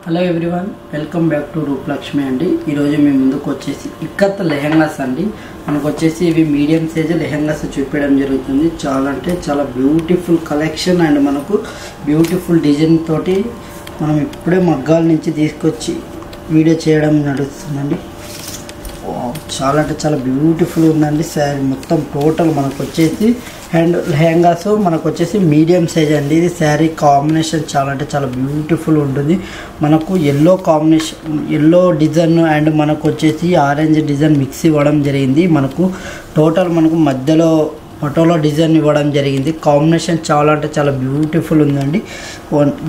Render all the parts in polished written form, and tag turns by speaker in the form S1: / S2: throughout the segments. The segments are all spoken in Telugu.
S1: Hello everyone, welcome back to Rupalakshmi అండి. ఈరోజు మీ ముందుకు వచ్చేసి ఇక్కత్ లెహంగాస్ అండి. మనకు వచ్చేసి ఇవి మీడియం సైజ్ లెహంగాస్ చూపించడం జరుగుతుంది. చాలా అంటే చాలా బ్యూటిఫుల్ కలెక్షన్ అండ్ మనకు బ్యూటిఫుల్ డిజైన్ తోటి మనం ఇప్పుడే మగ్గాల నుంచి తీసుకొచ్చి వీడియో చేయడం నడుస్తుందండి. చాలా అంటే చాలా బ్యూటిఫుల్ ఉందండి. శారీ మొత్తం టోటల్ మనకు వచ్చేసి అండ్ లెహంగాస్ మనకు వచ్చేసి మీడియం సైజ్ అండి. ఇది శారీ కాంబినేషన్ చాలా అంటే చాలా బ్యూటిఫుల్ ఉంటుంది. మనకు yellow combination, yellow design and మనకు వచ్చేసి ఆరెంజ్ డిజైన్ మిక్స్ ఇవ్వడం జరిగింది. మనకు టోటల్ మనకు మధ్యలో పటోలా డిజైన్ ఇవ్వడం జరిగింది. కాంబినేషన్ చాలా అంటే చాలా బ్యూటిఫుల్ ఉందండి.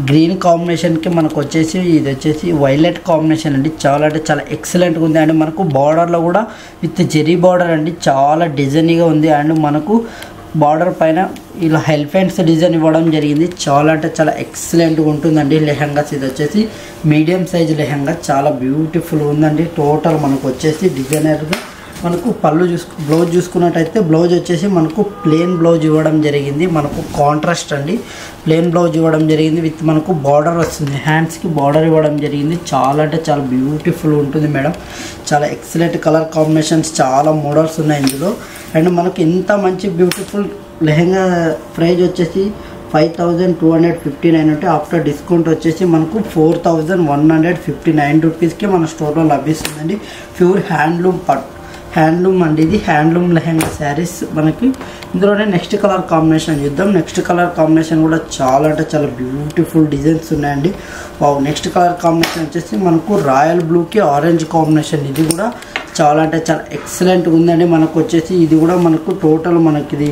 S1: గ్రీన్ కాంబినేషన్కి మనకు వచ్చేసి ఇది వచ్చేసి వైలెట్ కాంబినేషన్ అండి. చాలా అంటే చాలా ఎక్సలెంట్గా ఉంది. అండ్ మనకు బార్డర్లో కూడా విత్ జెరీ బార్డర్ అండి, చాలా డిజైన్గా ఉంది. అండ్ మనకు బార్డర్ పైన ఇలా ఎలిఫెంట్స్ డిజైన్ ఇవ్వడం జరిగింది. చాలా అంటే చాలా ఎక్సలెంట్గా ఉంటుందండి లెహంగాస్. ఇది వచ్చేసి మీడియం సైజ్ లెహంగా, చాలా బ్యూటిఫుల్ ఉందండి. టోటల్ మనకు వచ్చేసి డిజైనర్గా మనకు బ్లౌజ్ చూసుకున్నట్టయితే బ్లౌజ్ వచ్చేసి మనకు ప్లెయిన్ బ్లౌజ్ ఇవ్వడం జరిగింది. మనకు కాంట్రాస్ట్ అండి, ప్లెయిన్ బ్లౌజ్ ఇవ్వడం జరిగింది. విత్ మనకు బార్డర్ వస్తుంది, హ్యాండ్స్కి బార్డర్ ఇవ్వడం జరిగింది. చాలా అంటే చాలా బ్యూటిఫుల్ ఉంటుంది మేడం. చాలా ఎక్సలెంట్ కలర్ కాంబినేషన్స్, చాలా మోడల్స్ ఉన్నాయి ఇందులో. అండ్ మనకు ఇంత మంచి బ్యూటిఫుల్ లెహంగా ప్రైజ్ వచ్చేసి 5259 ఉంటే ఆఫ్టర్ డిస్కౌంట్ వచ్చేసి మనకు 4159 రూపీస్కి మన స్టోర్లో లభిస్తుందండి. ప్యూర్ హ్యాండ్లూమ్ అండి. ఇది హ్యాండ్లూమ్ లెహంగా శారీస్. మనకి ఇందులోనే నెక్స్ట్ కలర్ కాంబినేషన్ చూద్దాం. నెక్స్ట్ కలర్ కాంబినేషన్ కూడా చాలా అంటే చాలా బ్యూటిఫుల్ డిజైన్స్ ఉన్నాయండి. నెక్స్ట్ కలర్ కాంబినేషన్ వచ్చేసి మనకు రాయల్ బ్లూకి ఆరెంజ్ కాంబినేషన్. ఇది కూడా చాలా అంటే చాలా ఎక్సలెంట్గా ఉందండి. మనకు వచ్చేసి ఇది కూడా మనకు టోటల్ మనకి ఇది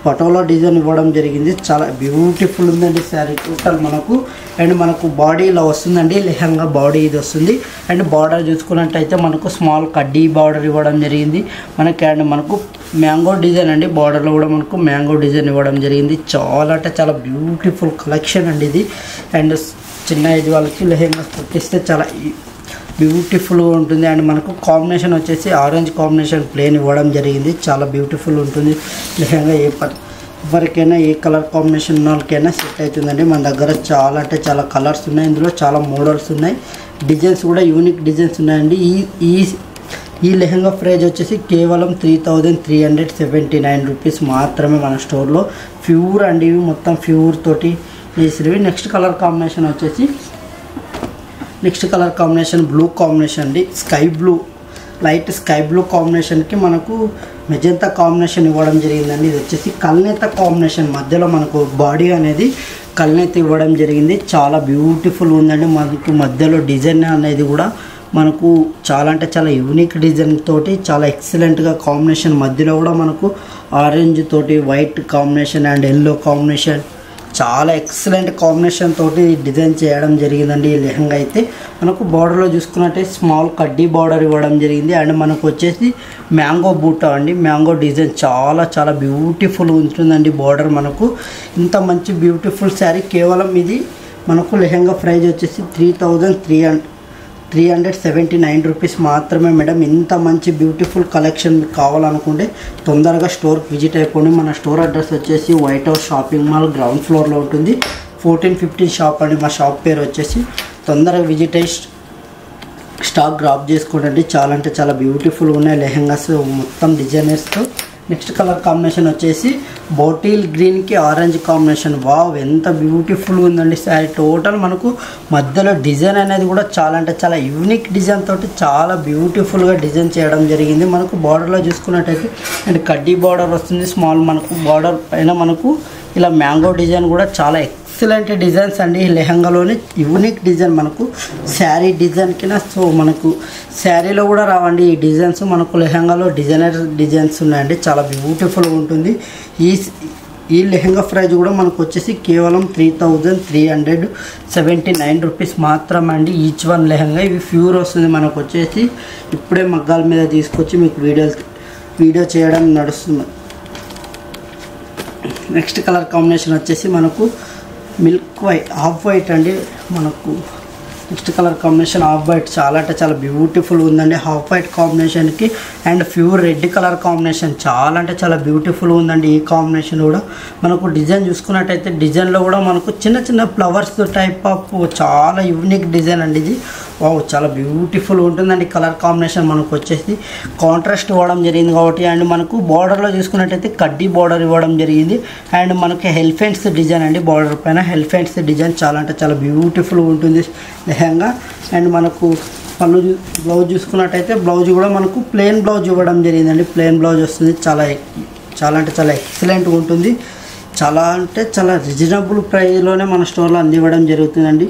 S1: పటోలా డిజైన్ ఇవ్వడం జరిగింది. చాలా బ్యూటిఫుల్ ఉందండి శారీ టోటల్ మనకు. అండ్ మనకు బాడీ ఇలా వస్తుందండి, లెహంగా బాడీ ఇది వస్తుంది. అండ్ బార్డర్ చూసుకున్నట్టయితే మనకు స్మాల్ కడ్డీ బార్డర్ ఇవ్వడం జరిగింది మనకి. అండ్ మనకు మ్యాంగో డిజైన్ అండి, బార్డర్లో కూడా మనకు మ్యాంగో డిజైన్ ఇవ్వడం జరిగింది. చాలా అంటే చాలా బ్యూటిఫుల్ కలెక్షన్ అండి ఇది. అండ్ చిన్న ఏజ్ వాళ్ళకి లెహంగా కుట్టిస్తే చాలా బ్యూటిఫుల్గా ఉంటుంది. అండ్ మనకు కాంబినేషన్ వచ్చేసి ఆరెంజ్ కాంబినేషన్ ప్లెయిన్ ఇవ్వడం జరిగింది. చాలా బ్యూటిఫుల్ ఉంటుంది లెహంగా. ఎవరికైనా ఏ కలర్ కాంబినేషన్ ఉన్న వాళ్ళకైనా సెట్ అవుతుందండి. మన దగ్గర చాలా అంటే చాలా కలర్స్ ఉన్నాయి, ఇందులో చాలా మోడల్స్ ఉన్నాయి. డిజైన్స్ కూడా యూనిక్ డిజైన్స్ ఉన్నాయండి. ఈ లెహంగా ప్రైజ్ వచ్చేసి కేవలం 3379 రూపీస్ మాత్రమే మన స్టోర్లో. ప్యూర్ అండి, ఇవి మొత్తం ప్యూర్ తోటి వేసినవి. నెక్స్ట్ కలర్ కాంబినేషన్ వచ్చేసి బ్లూ కాంబినేషన్ అండి. Sky blue, light sky blue కాంబినేషన్కి మనకు మెజంతా కాంబినేషన్ ఇవ్వడం జరిగిందండి. ఇది వచ్చేసి కల్నేత కాంబినేషన్, మధ్యలో మనకు బాడీ అనేది కల్నేత ఇవ్వడం జరిగింది. చాలా బ్యూటిఫుల్ ఉందండి. మనకు మధ్యలో డిజైన్ అనేది కూడా మనకు చాలా అంటే చాలా యూనిక్ డిజైన్ తోటి చాలా ఎక్సలెంట్గా కాంబినేషన్. మధ్యలో కూడా మనకు ఆరెంజ్ తోటి white combination and yellow combination, చాలా ఎక్సలెంట్ కాంబినేషన్ తోటి డిజైన్ చేయడం జరిగిందండి. ఈ లెహంగా అయితే మనకు బార్డర్లో చూసుకున్నట్టే స్మాల్ కడ్డీ బార్డర్ ఇవ్వడం జరిగింది. అండ్ మనకు వచ్చేసి మ్యాంగో బూటా అండి, మ్యాంగో డిజైన్ చాలా చాలా బ్యూటిఫుల్ ఉంటుందండి బార్డర్. మనకు ఇంత మంచి బ్యూటిఫుల్ శారీ కేవలం ఇది మనకు లెహంగా ప్రైజ్ వచ్చేసి 3379 రూపీస్ మాత్రమే మేడం. ఇంత మంచి బ్యూటిఫుల్ కలెక్షన్ మీకు కావాలనుకుంటే తొందరగా స్టోర్కి విజిట్ అయిపోండి. మన స్టోర్ అడ్రస్ వచ్చేసి White House shopping mall ground ఫ్లోర్లో ఉంటుంది. 1415 షాప్ అండి మా షాప్ పేరు వచ్చేసి. తొందరగా విజిట్ అయ్యి స్టాక్ డ్రాప్ చేసుకోండి. చాలా అంటే చాలా బ్యూటిఫుల్ ఉన్నాయి లెహంగాస్ మొత్తం డిజైనర్స్తో. నెక్స్ట్ కలర్ కాంబినేషన్ వచ్చేసి బాటిల్ గ్రీన్కి ఆరెంజ్ కాంబినేషన్. వావ్, ఎంత బ్యూటిఫుల్ ఉందండి శారీ. టోటల్ మనకు మధ్యలో డిజైన్ అనేది కూడా చాలా అంటే చాలా యూనిక్ డిజైన్ తోటి చాలా బ్యూటిఫుల్గా డిజైన్ చేయడం జరిగింది. మనకు బార్డర్లో చూసుకున్నట్టయితే అండ్ కడ్డీ బార్డర్ వస్తుంది స్మాల్. మనకు బార్డర్ పైన మనకు ఇలా మ్యాంగో డిజైన్ కూడా చాలా ఎక్సలెంట్ డిజైన్స్ అండి. ఈ లెహంగాలోని యూనిక్ డిజైన్ మనకు శారీ డిజైన్ కింద. సో మనకు శారీలో కూడా రావండి ఈ డిజైన్స్. మనకు లెహంగాలో డిజైనర్ డిజైన్స్ ఉన్నాయండి, చాలా బ్యూటిఫుల్గా ఉంటుంది. ఈ లెహంగా ప్రైజ్ కూడా మనకు వచ్చేసి కేవలం 3379 రూపీస్ మాత్రమే అండి ఈచ్ వన్ లెహంగా. ఇవి ప్యూర్ వస్తుంది. మనకు వచ్చేసి ఇప్పుడే మగ్గాల మీద తీసుకొచ్చి మీకు వీడియో చేయడం నడుస్తుంది. నెక్స్ట్ కలర్ కాంబినేషన్ వచ్చేసి మనకు మిల్క్ వైట్, హాఫ్ వైట్ అండి. మనకు next colour combination off white, చాలా అంటే చాలా బ్యూటిఫుల్ ఉందండి. హాఫ్ వైట్ కాంబినేషన్కి and pure red colour combination, చాలా అంటే చాలా బ్యూటిఫుల్ ఉందండి. ఈ కాంబినేషన్ కూడా మనకు డిజైన్ చూసుకున్నట్టయితే డిజైన్లో కూడా మనకు చిన్న చిన్న ఫ్లవర్స్ టైప్ ఆఫ్ చాలా యూనిక్ డిజైన్ అండి ఇది. వావ్, చాలా బ్యూటిఫుల్ ఉంటుందండి. కలర్ కాంబినేషన్ మనకు వచ్చేసి కాంట్రాస్ట్ ఇవ్వడం జరిగింది కాబట్టి, అండ్ మనకు బార్డర్లో చూసుకున్నట్టయితే కడ్డీ బార్డర్ ఇవ్వడం జరిగింది. అండ్ మనకి ఎలిఫెంట్స్ డిజైన్ అండి, బార్డర్ పైన ఎలిఫెంట్స్ డిజైన్, చాలా అంటే చాలా బ్యూటిఫుల్ ఉంటుంది లెహంగా. అండ్ మనకు పళ్ళు బ్లౌజ్ చూసుకున్నట్టయితే బ్లౌజ్ కూడా మనకు ప్లెయిన్ బ్లౌజ్ ఇవ్వడం జరిగిందండి. ప్లెయిన్ బ్లౌజ్ వస్తుంది, చాలా అంటే చాలా ఎక్సలెంట్గా ఉంటుంది. చాలా అంటే చాలా రీజనబుల్ ప్రైస్లోనే మన స్టోర్లో అందివ్వడం జరుగుతుందండి.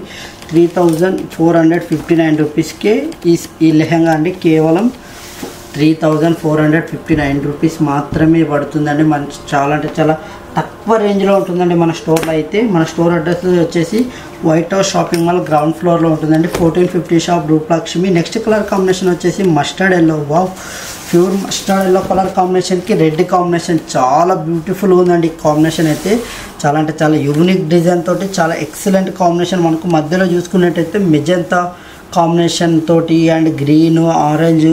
S1: 3459 రూపీస్కే ఈ లెహంగా అండి. కేవలం 3459 రూపీస్ మాత్రమే పడుతుందండి. మన చాలా అంటే చాలా తక్కువ రేంజ్లో ఉంటుందండి మన స్టోర్లో అయితే. మన స్టోర్ అడ్రస్ వచ్చేసి White House shopping mall ground ఫ్లోర్లో ఉంటుందండి. 1450 shop Rupalakshmi. Next colour combination వచ్చేసి mustard yellow. Wow, pure mustard yellow colour కాంబినేషన్కి రెడ్ కాంబినేషన్ చాలా బ్యూటిఫుల్ ఉందండి. కాంబినేషన్ అయితే చాలా అంటే చాలా యూనిక్ డిజైన్ తోటి చాలా ఎక్సలెంట్ కాంబినేషన్. మనకు మధ్యలో చూసుకున్నట్టయితే మెజంతా కాంబినేషన్ తోటి అండ్ గ్రీన్, ఆరెంజ్,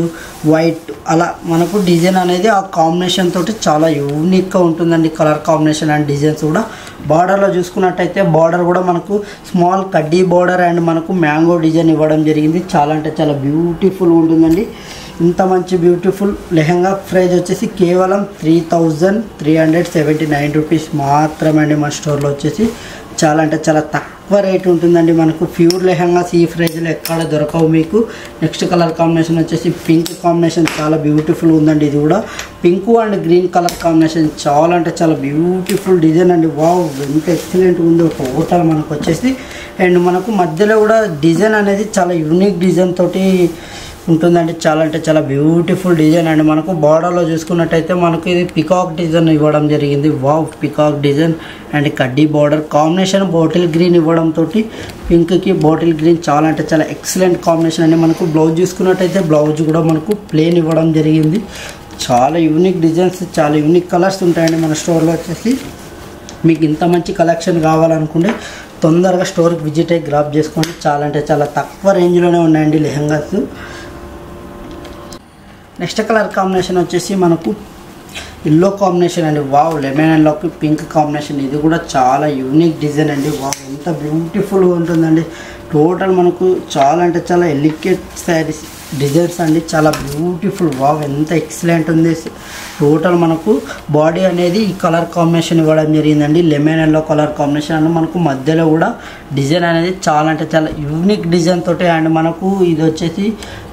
S1: వైట్ అలా మనకు డిజైన్ అనేది ఆ కాంబినేషన్ తోటి చాలా యూనిక్గా ఉంటుందండి. కలర్ కాంబినేషన్ అండ్ డిజైన్స్ కూడా బార్డర్లో చూసుకున్నట్టయితే బార్డర్ కూడా మనకు స్మాల్ కడ్డీ బార్డర్ అండ్ మనకు మ్యాంగో డిజైన్ ఇవ్వడం జరిగింది. చాలా అంటే చాలా బ్యూటిఫుల్ ఉంటుందండి. ఇంత మంచి బ్యూటిఫుల్ లెహంగా ప్రైస్ వచ్చేసి కేవలం 3379 రూపీస్ మాత్రమే. మన స్టోర్లో వచ్చేసి చాలా అంటే చాలా తక్కువ రేట్ ఉంటుందండి. మనకు ప్యూర్ లెహంగాస్ ఈ ప్రైజ్లో ఎక్కడ దొరకవు మీకు. నెక్స్ట్ కలర్ కాంబినేషన్ వచ్చేసి పింక్ కాంబినేషన్, చాలా బ్యూటిఫుల్ ఉందండి. ఇది కూడా pink and green colour combination, చాలా అంటే చాలా బ్యూటిఫుల్ డిజైన్ అండి. వావ్, ఎంత ఎక్సలెంట్ ఉందో టోటల్ మనకు వచ్చేసి. అండ్ మనకు మధ్యలో కూడా డిజైన్ అనేది చాలా యూనిక్ డిజైన్ తోటి ఉంటుందండి. చాలా అంటే చాలా బ్యూటిఫుల్ డిజైన్ అండి. మనకు బార్డర్లో చూసుకున్నట్టయితే మనకు ఇది పికాక్ డిజైన్ ఇవ్వడం జరిగింది. వావ్, పికాక్ డిజైన్ అండ్ కడ్డీ బార్డర్ కాంబినేషన్ బాటిల్ గ్రీన్ ఇవ్వడంతో పింక్కి బాటిల్ గ్రీన్ చాలా అంటే చాలా ఎక్సలెంట్ కాంబినేషన్ అండి. మనకు బ్లౌజ్ చూసుకున్నట్టయితే బ్లౌజ్ కూడా మనకు ప్లెయిన్ ఇవ్వడం జరిగింది. చాలా యూనిక్ డిజైన్స్, చాలా యూనిక్ కలర్స్ ఉంటాయండి మన స్టోర్లో వచ్చేసి. మీకు ఇంత మంచి కలెక్షన్ కావాలనుకుంటే తొందరగా స్టోర్కి విజిట్ అయ్యి గ్రాప్ చేసుకోండి. చాలా అంటే చాలా తక్కువ రేంజ్లోనే ఉన్నాయండి లెహంగాస్. నెక్స్ట్ కలర్ కాంబినేషన్ వచ్చేసి మనకు ఎల్లో కాంబినేషన్ అండి. వావ్, లెమన్ ఎల్లోకి పింక్ కాంబినేషన్, ఇది కూడా చాలా యూనిక్ డిజైన్ అండి. వావ్, ఎంత బ్యూటిఫుల్గా ఉంటుందండి. టోటల్ మనకు చాలా అంటే చాలా ఎలికేట్ శారీస్ డిజైన్స్ అండి, చాలా బ్యూటిఫుల్. వావ్, ఎంత ఎక్సలెంట్ ఉంది. టోటల్ మనకు బాడీ అనేది ఈ కలర్ కాంబినేషన్ ఇవ్వడం జరిగిందండి. Lemon yellow colour combination and మనకు మధ్యలో కూడా డిజైన్ అనేది చాలా అంటే చాలా యూనిక్ డిజైన్ తోటి అండ్ మనకు ఇది వచ్చేసి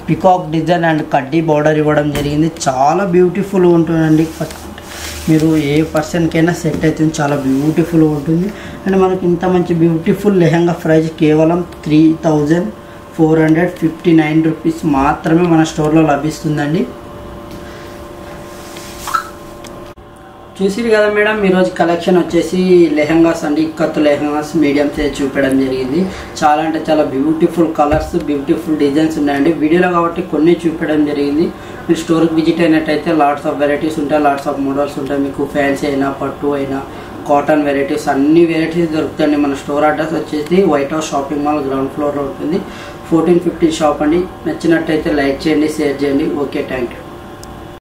S1: పికాక్ డిజైన్ అండ్ కడ్డీ బార్డర్ ఇవ్వడం జరిగింది. చాలా బ్యూటిఫుల్ ఉంటుందండి. మీరు ఏ పర్సన్కైనా సెట్ అవుతుంది, చాలా బ్యూటిఫుల్ ఉంటుంది. అండ్ మనకి ఇంత మంచి బ్యూటిఫుల్ లెహంగా ప్రైస్ కేవలం 3459 రూపీస్ మాత్రమే మన స్టోర్లో లభిస్తుందండి. చూసిరు కదా మేడం, ఈరోజు కలెక్షన్ వచ్చేసి లెహంగాస్ అండి. ఇక్కత్ లెహంగాస్ మీడియం సైజ్ చూపించడం జరిగింది. చాలా అంటే చాలా బ్యూటిఫుల్ కలర్స్, బ్యూటిఫుల్ డిజైన్స్ ఉన్నాయండి వీడియోలో కాబట్టి కొన్ని చూపించడం జరిగింది. మీరు స్టోర్కి విజిట్ అయినట్టయితే లాట్స్ ఆఫ్ వెరైటీస్ ఉంటాయి, లాట్స్ ఆఫ్ మోడల్స్ ఉంటాయి. మీకు ఫ్యాన్సీ అయినా, పట్టు అయినా, కాటన్ వెరైటీస్ అన్ని వెరైటీస్ దొరుకుతాయండి. మన స్టోర్ అడ్రస్ వచ్చేసి White House shopping mall ground ఫ్లోర్లో ఉంటుంది. 1450 షాప్ అండి. నచ్చినట్టయితే లైక్ చేయండి, షేర్ చేయండి. Okay, thank you.